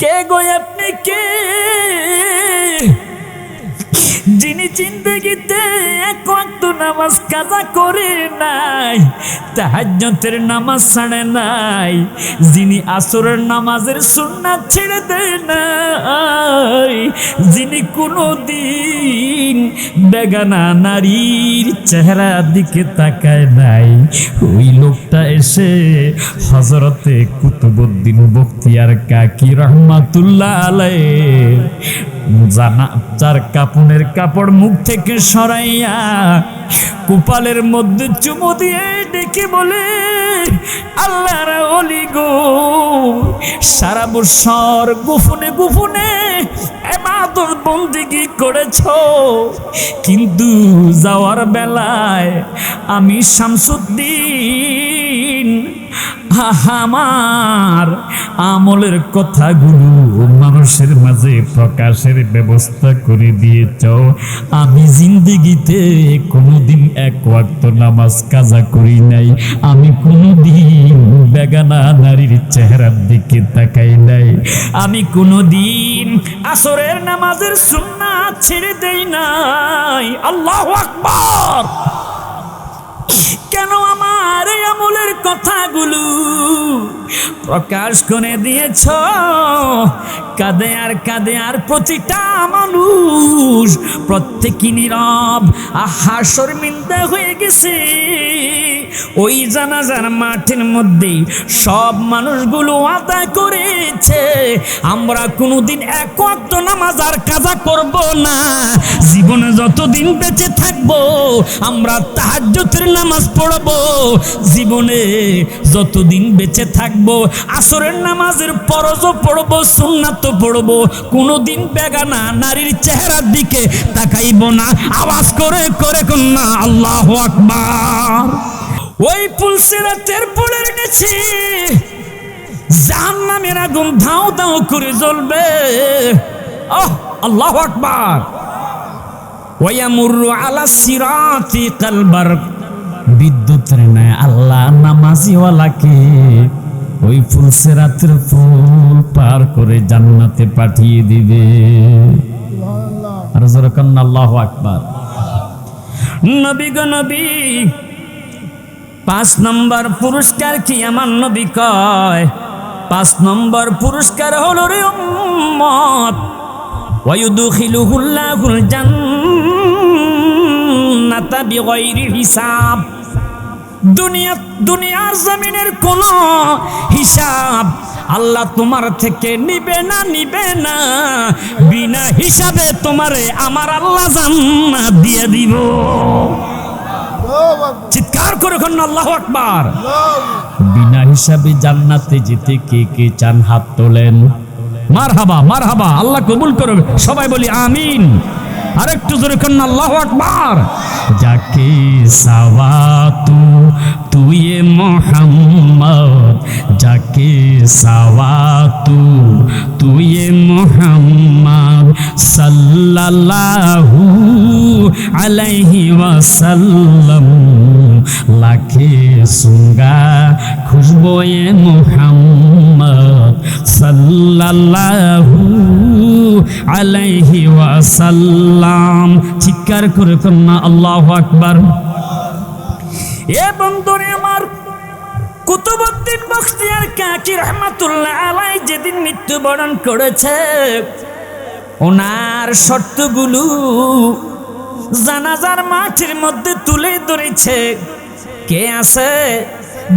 কে গো আপনি কে, যিনি জিন্দেগিতে এক ওয়াক্ত নামাজ কাজা করে নাই, তাহাজ্জুদের নামাজ ছাড়ে নাই, যিনি আসরের নামাজের সুন্নাত ছেড়ে দেয় নাই, যিনি কোনোদিন বেগানা নারীর চেহারার দিকে তাকায় নাই, ওই লোকটা এসে হযরতে কুতুবউদ্দিন বখতিয়ার কাকি রহমাতুল্লাহ আলাইহি যার কাপড়ের কাপড় মুখ থেকে সরাইয়া কপালের মধ্যে চুমু দিয়ে ডেকে বলে, আল্লাহর ওলি গো, সারা বছর গোপনে গোপনে ইবাদত বন্দেগী করেছো, কিন্তু যাওয়ার বেলায় আমি শামসুদ্দিন আমার আমলের কথাগুলো মানুষের মাঝে প্রকাশের ব্যবস্থা করে দিয়েছ। আমি জিন্দেগিতে কোনোদিন এক ওয়াক্ত নামাজ কাজা করি নাই, আমি কোনোদিন বেগানা নারীর চেহারার দিকে তাকাই নাই, আমি কোনোদিন আসরের নামাজের সুন্নাত ছেড়ে দেই নাই। আল্লাহু আকবার। কেন আমার এই আমলের কথাগুলো প্রকাশ করে দিয়েছ? কাঁদে আর প্রতিটা মানুষ প্রত্যেকই নীরব, আহা শর্মিন্দা হয়ে গেছে। ওই জানাজার মাঠের মধ্যে সব মানুষগুলো ওয়াদা করেছে, আমরা কোনোদিন এক ওয়াক্ত নামাজ আর কাজা করব না, জীবনে যতদিন বেঁচে থাকবো আমরা তাহাজ্জুদের নামাজ পড়ব, জীবনে যতদিন বেঁচে থাকবো আসরের নামাজের ফরজও পড়ব, সুন্নাতও পড়ব, কোনোদিন বেগানা নারীর চেহারার দিকে তাকাইব না। আওয়াজ করে করে কন্যা আল্লাহু আকবার। ওই পুলসিরাতের পুলের নিচে জাহান্নামের আগুন ধাও ধাও করে জ্বলবে। আল্লাহু আকবার। ওয়ায়ামুরু আলা সিরাতি কালবার, বিদ্যুতের ন্যায় আল্লাহ নামাজিওয়ালাকে ওই ফুলসিরাতের পুল পার করে জান্নাতে পাঠিয়ে দিবে। আর জোরে কন্না আল্লাহু আকবার। নবী গো নবী, 5 নম্বর পুরস্কার কি আমার নবী কয়? 5 নম্বর পুরস্কার হলো রে উম্মত, ওয়ায়ুদখিলুহুল্লাহুল জান্নাতা বিগাইরি হিসাব। দুনিয়ার জমিনের কোন হিসাব আল্লাহ তোমার থেকে নিবে না, বিনা হিসাবে তোমারে আমার আল্লাহ জান্নাত দিয়ে দিব। চিৎকার করে কন্যা আল্লাহু আকবার। বিনা হিসাবে জান্নাতে যেতে কে কে চান হাত তোলেন। মারহাবা মারহাবা, আল্লাহ কবুল করবে। সবাই বলি আমিন। আরেকটু জোরে কন্যা আল্লাহু আকবার। যাকে সাওয়াতু তুয়ে মোহাম্মদ, যাকে সাওয়াতু তুয়ে মোহাম্মদ সাল্লাল্লাহু আলাইহি ওয়াসাল্লাম, লাখে সুঙ্গা খুশবোয়ে মোহাম্মদ সাল্লাল্লাহু আলাইহি ওয়াসাল্লাম। চিৎকার করে কন্যা আল্লাহু আকবার। এ বন্ধুরে আমার, কুতুবউদ্দিন বখতিয়ার কাকি রহমাতুল্লাহ আলাইহি যেদিন মৃত্যুবরণ করেছে, ওনার শর্তগুলো জানাজার মাঠের মধ্যে তুলে ধরেছে। কে আছে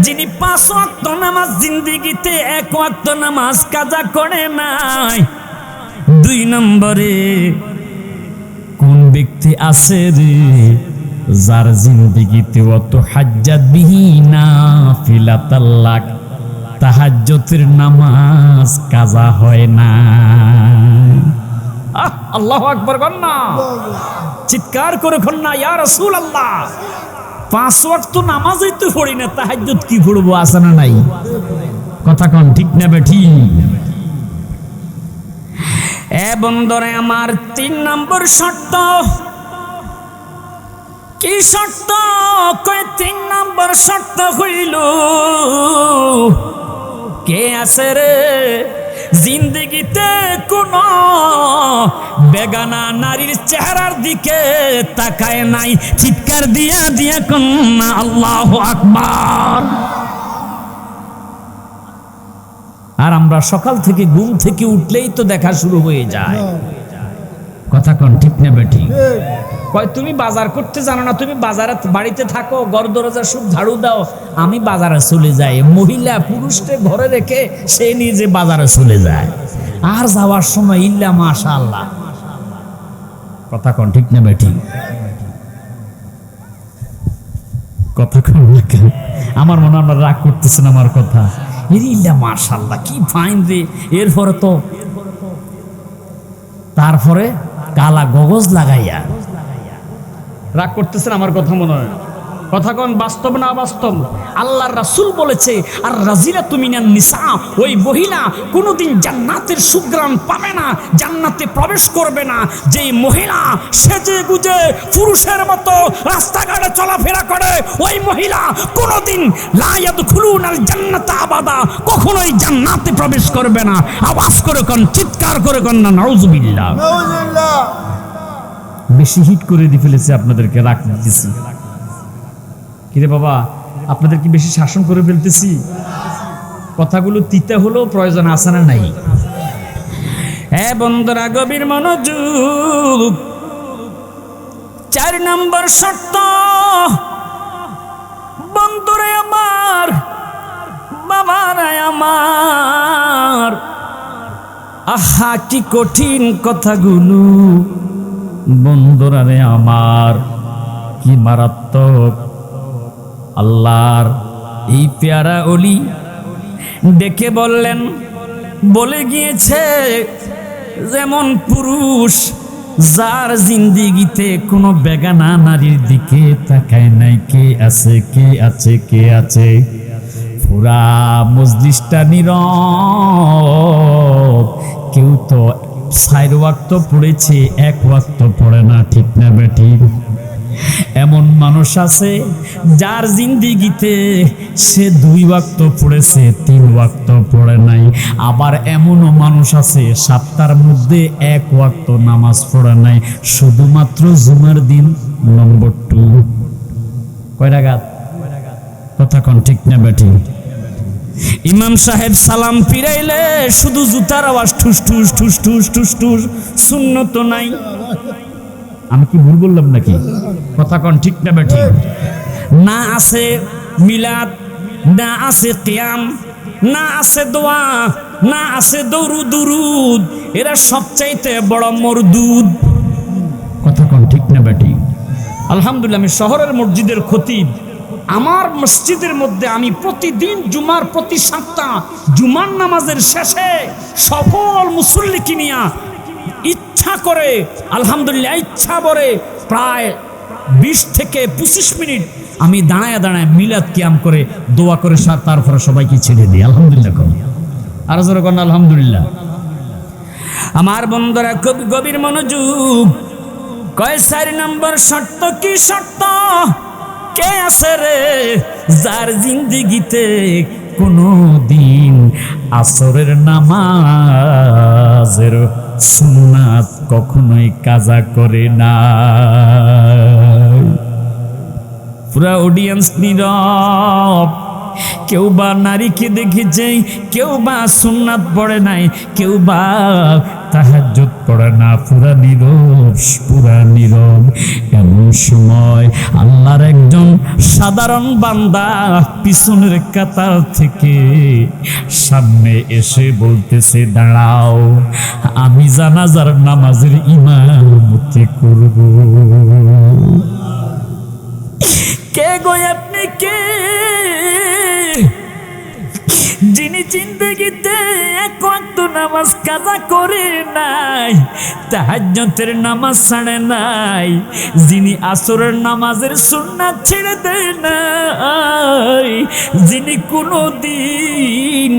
যিনি 5 ওয়াক্ত নামাজ জিন্দেগিতে এক ওয়াক্ত নামাজ কাজা করে নাই? 2 নম্বরে কোন ব্যক্তি আছে রে যার জিন্দেগিতে অত হাজ্জাত বিহি নাফিলাতাল্লাহ, তাহাজ্জুদের নামাজ কাজা হয় না? আল্লাহু আকবার কন্যা। চিৎকার করে কন্যা ইয়া রাসূলুল্লাহ। 5 ওয়াক্ত নামাজই তো পড়ি না, তাহাজ্জুদ কি পড়বো? আছে না নাই? কথা কোন ঠিক না বেঠি? এ বন্ধুরে আমার, 3 নম্বর শর্ত। কি শর্ত? কয় 3 নম্বর শর্ত হইল কে আছে রে জিন্দেগিতে কোন বেগানা নারীর চেহারার দিকে তাকায় নাই। চিৎকার দিয়া দিয়া কন্যা আল্লাহু আকবার। আর আমরা সকাল থেকে ঘুম থেকে উঠলেই তো দেখা শুরু হয়ে যায়। কথা কোন ঠিক না বেটি? কয় তুমি বাজার করতে জানো না, তুমি বাজারে বাড়িতে থাকো, ঘর দরজা সব ঝাড়ু দাও, আমি বাজারে চলে যাই। মহিলা পুরুষকে ঘরে রেখে সে নিজে বাজারে চলে যায়, আর যাওয়ার সময় ইল্লা মাশাআল্লাহ। কথা কোন ঠিক না বেটি? কথা কোন না কেন? আমার মনে হয় রাগ করতেছেন আমার কথা। ইল্লা মাশাআল্লাহ কি ফাইন রে। এরপরে তো তারপরে কালা গগজ লাগাইয়া। রাগ করতেছেন আমার কথা মনে হয়? কথা কোন বাস্তব না বাস্তব? আল্লাহর রাসূল বলেছে, আর রাজিলাতু মিনান নিসা, ওই মহিলা কোনোদিন জান্নাতের সুঘ্রাণ পাবে না, জান্নাতে প্রবেশ করবে না যেই মহিলা সেজে গুজে পুরুষের মতো রাস্তাঘাটে চলাফেরা করে। ওই মহিলা কোনোদিন লা ইয়াদখুলুনাল জান্নাতা আবাদা, কখনোই জান্নাতে প্রবেশ করবে না। আওয়াজ করে কোন, চিৎকার করে কোন না নাউযুবিল্লাহ। নাউযুবিল্লাহ। বেশি হিট করে দিয়ে ফেলেছে আপনাদেরকে, রাগ দিতেছি। কিরে বাবা, আপনাদের কি বেশি শাসন করে ফেলতেছি? কথাগুলো তিতে হলেও প্রয়োজন আছে না নাই? হ্যাঁ বন্ধুরা, গভীর মনোযোগ। 4 নম্বর শর্ত, বন্ধুরা আমার, বাবারা আমার, আহা কি কঠিন কথাগুলো, বন্ধুরা রে আমার, কি মারাত্মক। আল্লাহর এই পেয়ারা ওলি ডেকে বললেন, বলে গিয়েছে যেমন পুরুষ যার জিন্দিগিতে কোনো বেগানা নারীর দিকে তাকায় নাই। কে আছে, কে আছে, কে আছে? পুরা মজলিসটা নীরব। কেউ তো 4 ওয়াক্ত পড়েছে, 1 ওয়াক্ত পড়ে না, ঠিক না বেটি? এমন মানুষ আছে যার জিন্দিগিতে সে 2 ওয়াক্ত পড়েছে, 3 ওয়াক্ত পড়ে নাই। আবার এমনও মানুষ আছে সপ্তাহের মধ্যে 1 ওয়াক্ত নামাজ পড়ে নাই, শুধুমাত্র জুমার দিন নম্বর 2। কয় রাকাত? কথা কোন ঠিক না বেটি? ইমাম সাহেব সালাম ফিরাইলে শুধু জুতার আওয়াজ, ঠুস ঠুস ঠুস ঠুস ঠুস ঠুস, সুন্নত নাই। আমি কি ভুল বললাম নাকি? কথা কোন ঠিক না বেটি? না আছে মিলাদ, না আছে কিয়াম, না আছে দোয়া, না আছে দরুদ। এরা সবচাইতে বড় মরদুদ। কথা কোন ঠিক না বেটি? আলহামদুলিল্লাহ, আমি শহরের মসজিদের খতিব। আমার মসজিদের মধ্যে আমি প্রতিদিন জুমার প্রতি সপ্তাহ জুমার নামাজের শেষে সকল মুসল্লিকে নিয়া ইচ্ছা করে, আলহামদুলিল্লাহ ইচ্ছা করে, প্রায় 20 থেকে 25 মিনিট আমি দাঁড়ায় দাঁড়ায় মিলাদ কিয়াম করে দোয়া করে তারপরে সবাইকে ছেড়ে দিই। আলহামদুলিল্লাহ কোন, আর জোরে কোন আলহামদুলিল্লাহ। আমার বন্ধুরা খুব গভীর মনোযোগ। কয় 4 নম্বর শর্ত? কি শর্ত? কে আছে রে যার জিন্দিগিতে কোনো দিন আসরের নামাজের সুন্নাত কখনোই কাজা করে না? পুরা অডিয়েন্স নীরব। কেউ বা নারীকে দেখেছে, কেউ বা সুন্নাত পড়ে নাই, কেউ বা তাহাজ্জুদ পড়ে না। পুরা নীরব, পুরা নীরব। এমন সময় আল্লাহর একজন সাধারণ বান্দা পিছনের কাতার থেকে সামনে এসে বলতেছে, দাঁড়াও, আমি জানাজার নামাজের ইমামতি করব। কে গো আপনি? কে? যিনি জিন্দেগিতে 1 ওয়াক্ত নামাজ কাজা করে নাই, তাহাজ্জুদের নামাজ ছাড়ে নাই, যিনি আসরের নামাজের সুন্নাত ছেড়ে দেয় নাই, যিনি কোনোদিন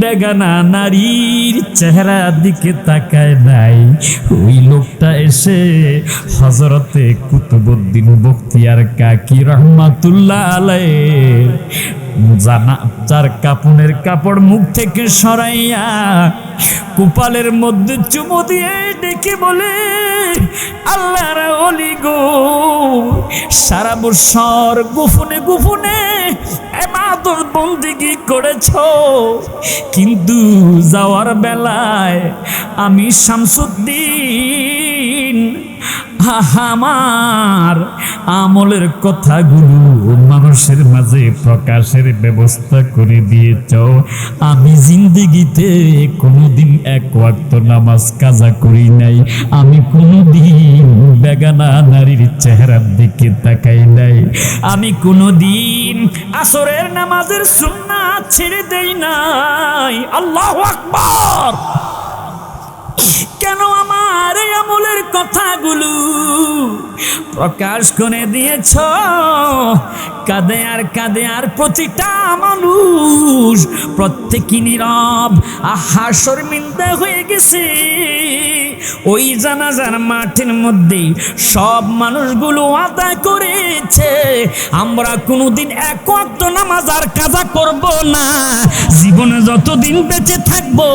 বেগানা নারীর চেহারার দিকে তাকায় নাই, ওই লোকটা এসে হযরতে কুতুবউদ্দিন বখতিয়ার কাকি রহমাতুল্লাহ আলাইহি যার কাপনের কাপড় মুখ থেকে সরাইয়া কপালের মধ্যে চুমু দিয়ে ডেকে বলে, আল্লাহর ওলি গো, সারা বছর গোপনে গোপনে ইবাদত বন্দেগি করেছো, কিন্তু যাওয়ার বেলায় আমি শামসুদ্দিন আমার আমলের কথাগুলো মানুষের মাঝে প্রকাশের ব্যবস্থা করে দিয়েছ। আমি জিন্দেগিতে কোনোদিন এক ওয়াক্ত নামাজ কাজা করি নাই, আমি কোনোদিন বেগানা নারীর চেহারার দিকে তাকাই নাই, আমি কোনোদিন আসরের নামাজের সুন্নাত ছেড়ে দেই নাই। আল্লাহু আকবার। কেন আমার এই আমলের কথাগুলো প্রকাশ করে দিয়েছ? কাঁদে আর প্রতিটা মানুষ প্রত্যেকই নীরব, আহা শর্মিন্দা হয়ে গেছে। ওই জানাজার মাঠের মধ্যে সব মানুষগুলো ওয়াদা করেছে, আমরা কোনোদিন এক ওয়াক্ত নামাজ আর কাজা করব না, জীবনে যতদিন বেঁচে থাকবো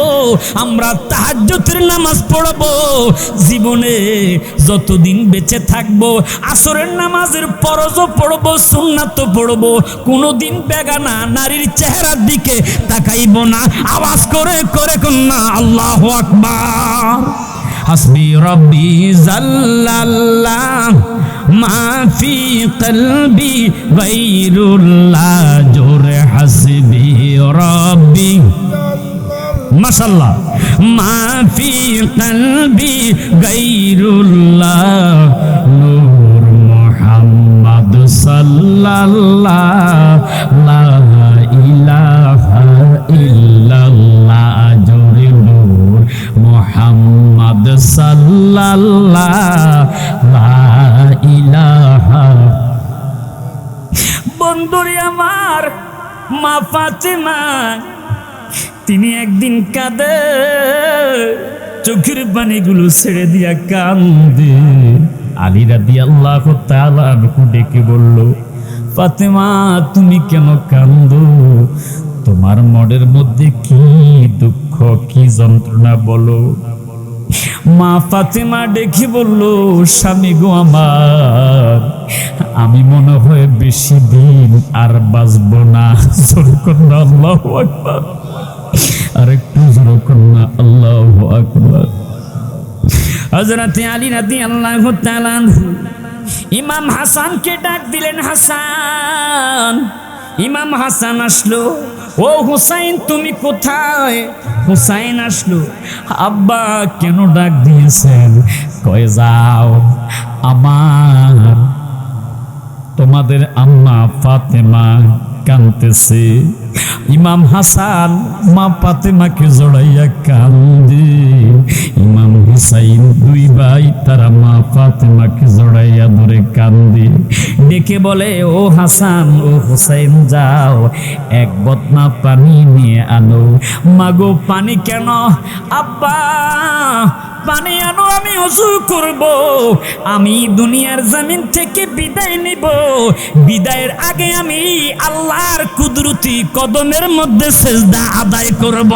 আমরা তাহাজ্জুদের নামাজ পড়ব, জীবনে যতদিন বেঁচে থাকবো আসরের নামাজের ফরজও পড়ব, সুন্নাতও পড়ব, কোনোদিন বেগানা নারীর চেহারার দিকে তাকাইব না। আওয়াজ করে করে কন্যা আল্লাহু আকবার। হাসবি রব্বি জাল্লাল্লাহ মা ফি কলবি গায়রুল্লাহ, জোরে হাসবি রব্বি মাশাআল্লাহ মা ফি কলবি গায়রুল্লাহ, নূর মুহাম্মদ সাল্লাল্লাহ, লা ইলাহা ইল্লাল্লাহ, জোরে নূর মুহাম্মদ সাল্লাল্লাহ, লা ইলাহা। বন্ধুরে আমার, মা ফাতেমা তিনি একদিন কাঁদে, চোখের পানিগুলো ছেড়ে দিয়া কান্দে। আলী রাদিয়াল্লাহু তাআলা আনহু ডেকে বলল, ফাতেমা তুমি কেন কান্দো? তোমার মনের মধ্যে কি দুঃখ, কি যন্ত্রণা বলো? মা ফাতেমা ডেকে বলল, স্বামী গো আমার, আমি মনে হয় বেশি দিন আর বাঁচব না। জোরে কন্যা আল্লাহু আকবার। আরেকটু জোরে কন্যা আল্লাহু আকবার। হযরত আলী রাদিয়াল্লাহু তাআলা ইমাম হাসানকে ডাক দিলেন। হাসান, ইমাম হাসান আসলো। ও হুসাইন তুমি কোথায়? হুসাইন আসলো। আব্বা কেন ডাক দিয়েছেন? কয়ে যাও, আমার তোমাদের আম্মা ফাতেমা কাঁদতেছে। ইমাম হাসান মা ফাতেমাকে জড়াইয়া কান্দে, ইমাম হুসাইন দুই ভাই তারা মা ফাতেমাকে জড়াইয়া ধরে কান্দে। ডেকে বলে, ও হাসান ও হুসাইন যাও এক বদনা পানি নিয়ে আনো। মাগো পানি কেন? আব্বা পানি আনো, আমি ওযু করব, আমি দুনিয়ার জমিন থেকে বিদায় নিব, বিদায়ের আগে আমি আল্লাহর কুদরতি কদমের মধ্যে সিজদা আদায় করব।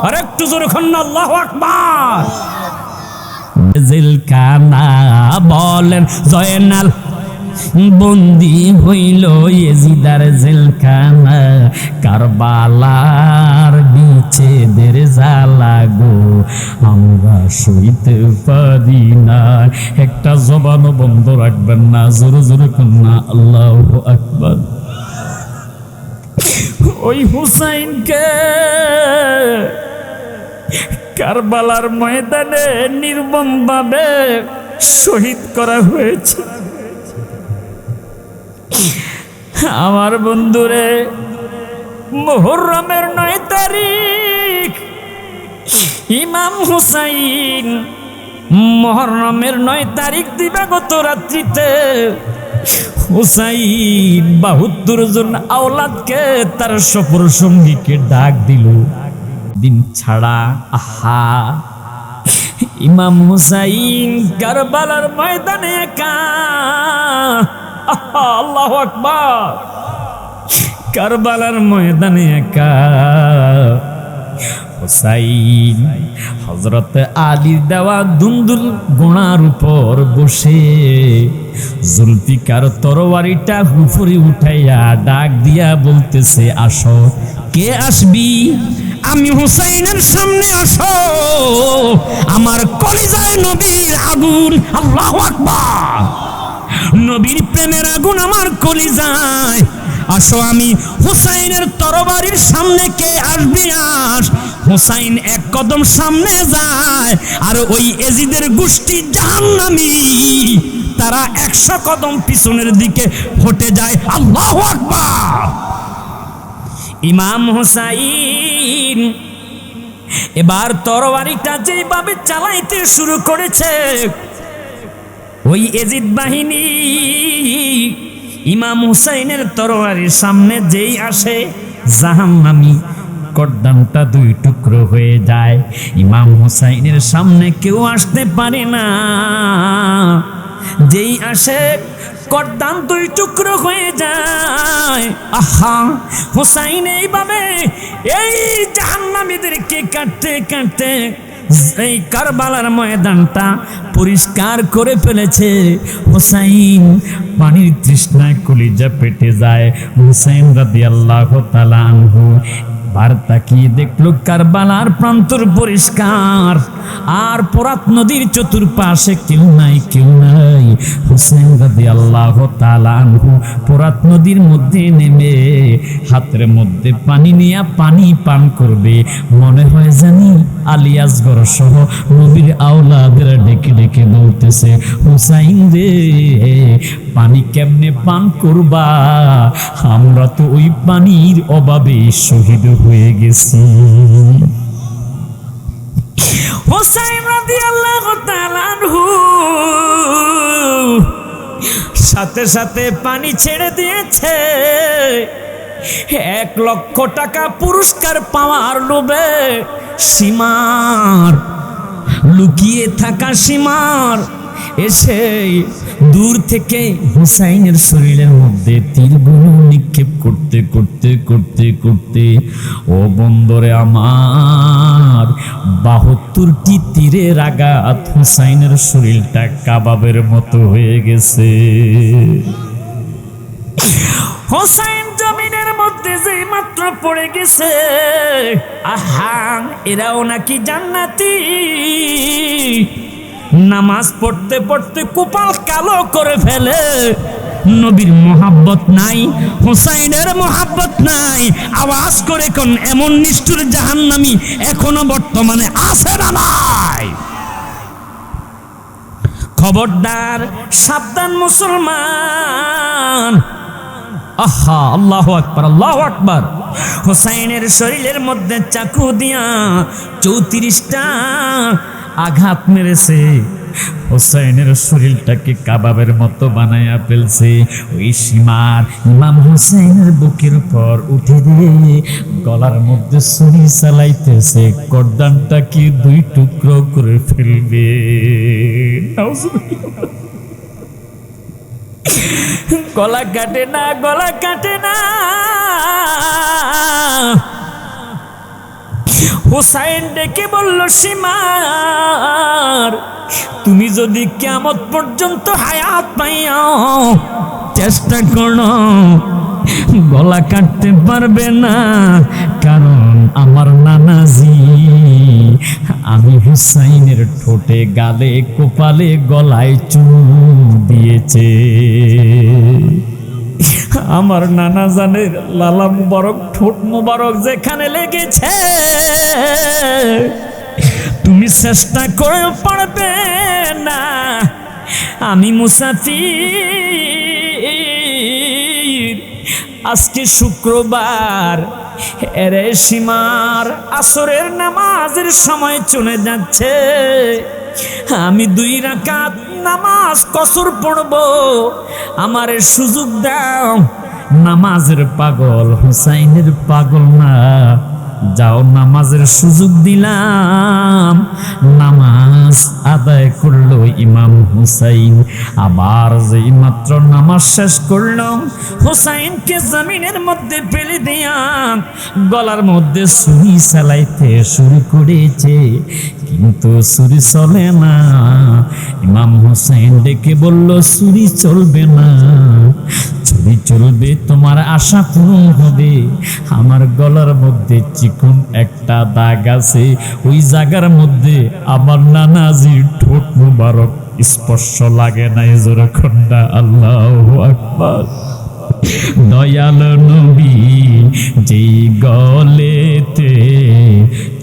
আর একটু জোরে কন্যা আল্লাহু আকবার। জিলকানা বলেন জয়নাল বন্দি হইল ইয়েজিদার জেলখানা, কারবালার বিচ্ছেদের জ্বালা গো আমরা সইতে পারি না। একটা জবানও বন্ধ রাখবেন না, জোরে জোরে কন্যা আল্লাহু আকবার। ওই হুসাইনকে কারবালার ময়দানে নির্মমভাবে শহীদ করা হয়েছে। আমার বন্ধুরে, মুহররমের 9 তারিখ ইমাম হুসাইন মুহররমের 9 তারিখ দিবাগত রাত্রিতে হুসাইন 72 জন আওলাদকে তার সফর সঙ্গীকে ডাক দিল দিন ছাড়া। আহা, ইমাম হুসাইন কারবালার ময়দানে একা। আল্লাহু আকবার। কারবালার ময়দানে একা হুসাইন হযরত আলীর দেওয়া দুন্দুল গোড়ার উপর বসে জুলফিকার তরবারিটা উপরে উঠাইয়া ডাক দিয়া বলতেছে, আসো, কে আসবি? আমি হুসাইনের সামনে, আসো, আমার কলিজায় নবীর আগুন। আল্লাহু আকবার। নবীর প্রেমের আগুন আমার কলিজায়, আসো, আমি হুসাইনের তরবারির সামনে, কে আসবি? আস। হুসাইন এক কদম সামনে যায়, আর ওই এজিদের গোষ্ঠী জাহান্নামী তারা 100 কদম পিছনের দিকে হটে যায়। আল্লাহু আকবার। ইমাম হুসাইন এবার তরবারিটা যেভাবে চালাইতে শুরু করেছে, ওই এজিদ বাহিনী ইমাম হুসাইনের তরবারির সামনে যেই আসে, জাহান্নামী কর্দানটা 2 টুকরো হয়ে যায়। ইমাম হুসাইনের সামনে কেউ আসতে পারে না, যেই আসে কর্দান 2 টুকরো হয়ে যায়। আহা, হুসাইন এইভাবে এই জাহান্নামীদেরকে কাটতে কাটতে এই কারবালার ময়দানটা পরিষ্কার করে ফেলেছে। হুসাইন পানির তৃষ্ণায় কলিজা পেটে যায়। হুসাইন রাদিয়াল্লাহু তাআলা আনহু বার তাকিয়ে দেখলো কারবালার প্রান্তর পরিষ্কার, আর ফোরাত নদীর চতুর্পাশে কেউ নাই, কেউ নাই। হুসাইন রাদিয়াল্লাহু তাআলা আনহু ফোরাত নদীর মধ্যে নেমে হাতের মধ্যে পানি নিয়ে পানি পান করবে। মনে হয় জানি আলী আসগর সহ নবীর আওলাদের ডেকে ডেকে বলতেছে, হুসাইন রে, পানি কেমনে পান করবা? আমরা তো ওই পানির অভাবে শহীদ হয়ে গেছি। হুসাইন রাদিয়াল্লাহু তাআলা আনহু সাথে সাথে পানি ছেড়ে দিয়েছে। 1 লক্ষ টাকা পুরস্কার পাওয়ার লোভে সীমার লুকিয়ে থাকা সীমার এসে দূর থেকে হুসাইনের শরীরের মধ্যে তীরগুলো নিক্ষেপ করতে করতে করতে করতে, ও বন্দরে আমার 72টি তীরের আঘাত হুসাইনের শরীরটা কাবাবের মতো হয়ে গেছে। হুসাইন জমিনের মধ্যে যে মাত্র পড়ে গেছে, আহা, এরাও নাকি জান্নাতি। নামাজ পড়তে পড়তে কপাল কালো করে ফেলে। নবীর মোহাব্বত নাই, হুসাইনের মোহাব্বত নাই। আওয়াজ করে কোন এমন নিষ্ঠুর জাহান্নামী এখনো বর্তমানে আছে না নাই? খবরদার, সাবধান মুসলমান। আহা, আল্লাহু আকবার, আল্লাহু আকবার। হুসাইনের শরীরের মধ্যে চাকু দিয়া 34টা আঘাত মেরেছে। হুসাইনের শরীরটাকে কাবাবের মতো বানায়া ফেলছে। ওই সীমার ইমাম হুসাইনের বুকের উপর উঠে দিয়ে গলার মধ্যে ছুরি চালাইতেছে, গর্দানটা কি 2 টুকরো করে ফেলবে। গলা কাটে না, গলা কাটে না। হুসাইন ডেকে বলল, সীমার, তুমি যদি কিয়ামত পর্যন্ত হায়াত পাইও, চেষ্টা করো, গলা কাটতে পারবে না, কারণ আমার নানাজি আমি হুসাইনের ঠোঁটে, গালে, কপালে, গলায় চুমু দিয়েছে। আমার নানা জানের লালা মুবারক, ঠোঁট মুবারক যেখানে লেগেছে, তুমি চেষ্টা করে পারবে না। আমি মুসাফির, আজকে শুক্রবার, এরে সীমার আসরের নামাজের সময় চলে যাচ্ছে। আমি 2 রাকাত নামাজ কসর পড়ব, আমারে সুযোগ দাও। নামাজের পাগল হুসাইনের পাগল না, যাও, নামাজের সুযোগ দিলাম, নামাজ আদায় করলো ইমাম হুসাইন। আবার যেই মাত্র নামাজ শেষ করলো, হুসাইনকে জমিনের মধ্যে ফেলে দিয়া গলার মধ্যে ছুরি চালাইতে শুরু করেছে, কিন্তু ছুরি চলে না। ইমাম হুসাইন ডেকে বলল, ছুরি চলবে না, ছুরি চলবে তোমার আশা পূরণ হবে। আমার গলার মধ্যে চিকন একটা দাগ আছে, ওই জায়গার মধ্যে আমার নানাজির ঠোঁট মুবারক স্পর্শ লাগে নাই। জোরে খন্ডা আল্লাহু আকবার। দয়াল নবী যেই গলেতে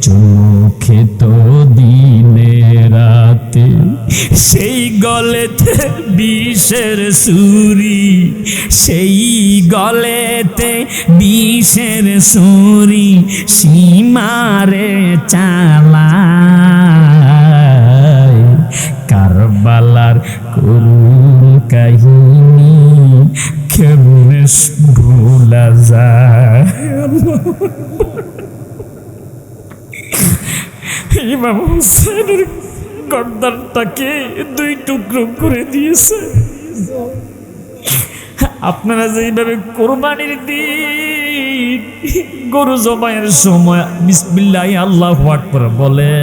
চোখে তো দিনে রাতে, সেই গলেতে বিষের ছুরি, সেই গলেতে বিষের ছুরি সীমারে চালায়। কারবালার করুণ কাহিনী কেমনে ভোলা যায়। ইমাম হুসাইনের গর্দানটাকে দুই টুকরো করে দিয়েছে। আপনারা যেইভাবে কোরবানির দিন গরু জবাইয়ের সময় বিসমিল্লাহ আল্লাহু আকবার বলে,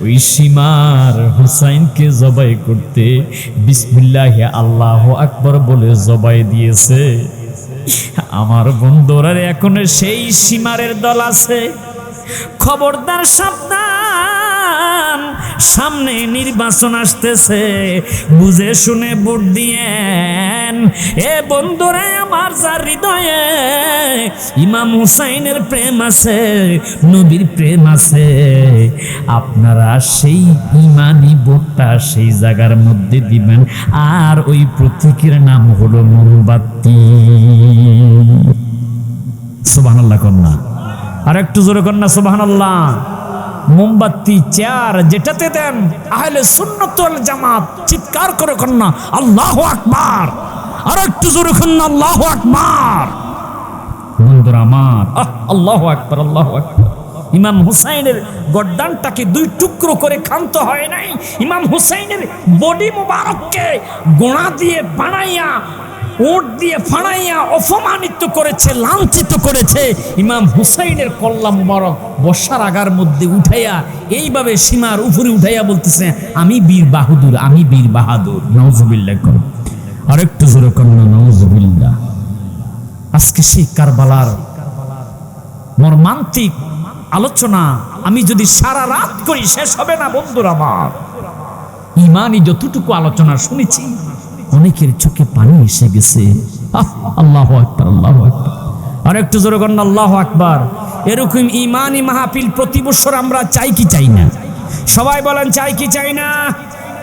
ওই সীমার হুসাইনকে জবাই করতে বিসমিল্লাহ আল্লাহু আকবার বলে জবাই দিয়েছে। আমার বন্ধুরা, এখন সেই সীমারের দল আছে। খবরদার, সাবধান, সামনে নির্বাচন আসতেছে, বুঝে শুনে ভোট দিয়েন। এ বন্ধুরা আমার, যার হৃদয়ে ইমাম হুসাইনের প্রেম আছে, নবীর প্রেম আছে, আপনারা সেই ইমানি ভোটটা সেই জায়গার মধ্যে দিবেন। আর ওই প্রতীকের নাম হলো মোমবাতি। সুবহানাল্লাহ কন্যা, আর একটু জোরে কন্যা সুবহানাল্লাহ। মোমবাতি, চেয়ার যেটাতে দেন আহলে সুন্নাত ওয়াল জামাত, চিৎকার করে কন্যা আল্লাহু আকবার। আর একটু জোরে কন্যা আল্লাহু আকবার। বন্ধুরা আমার, আল্লাহু আকবার, আল্লাহু আকবার। ইমাম হুসাইনের গর্দানটাকে দুই টুকরো করে ক্ষান্ত হয় নাই। ইমাম হুসাইনের বডি মুবারককে গোড়া দিয়ে বানাইয়া, ওট দিয়ে ফাড়াইয়া অপমানিত করেছে, লাঞ্ছিত করেছে। ইমাম হুসাইনের কল্লা মুবারক বর্ষার আগার মধ্যে উঠাইয়া এইভাবে সীমার উপরে উঠাইয়া বলতেছে, আমি বীর বাহাদুর, আমি বীর বাহাদুর। নাউজুবিল্লাহ। আর একটু জোরে কন্যা নাউজুবিল্লাহ। আজকে সেই কারবালার মর্মান্তিক আলোচনা আমি যদি সারা রাত করি শেষ হবে না। বন্ধুরা আমার, ইমানই যতটুকু আলোচনা শুনেছি, অনেকের চোখে পানি এসে গেছে। আল্লাহু আকবার, আল্লাহু আকবার। আর একটু জোরে করেন আল্লাহু আকবার। এরকম ইমানি মাহফিল প্রতি বছর আমরা চাই কি চাই না? সবাই বলেন, চাই কি চাই না?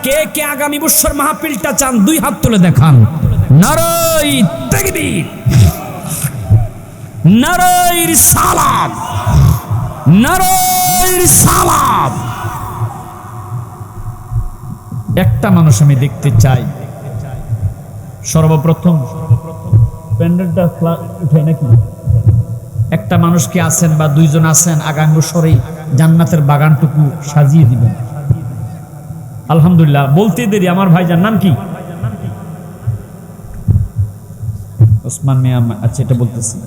কে কে আগামী বছর মাহফিলটা চান? দুই হাত তুলে দেখান। নারায়ে তাকবীর, নারায়ে রিসালাত, নারায়ে রিসালাত। একটা মানুষ আমি দেখতে চাই। সর্বপ্রথম প্যান্ডেলটা উঠে নাকি একটা মানুষ কি আছেন বা দুইজন আছেন, আগামী বছরেই জান্নাতের বাগানটুকু সাজিয়ে দিবেন। আলহামদুলিল্লাহ। বলতে দেরি, আমার ভাইজান নাম কি? ওসমান মিয়া। আচ্ছা, এটা বলতেছি।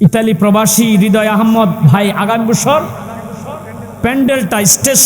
ইতালি প্রবাসী হৃদয় আহমদ ভাই আগামী বছর প্যান্ডেলটা স্টেজ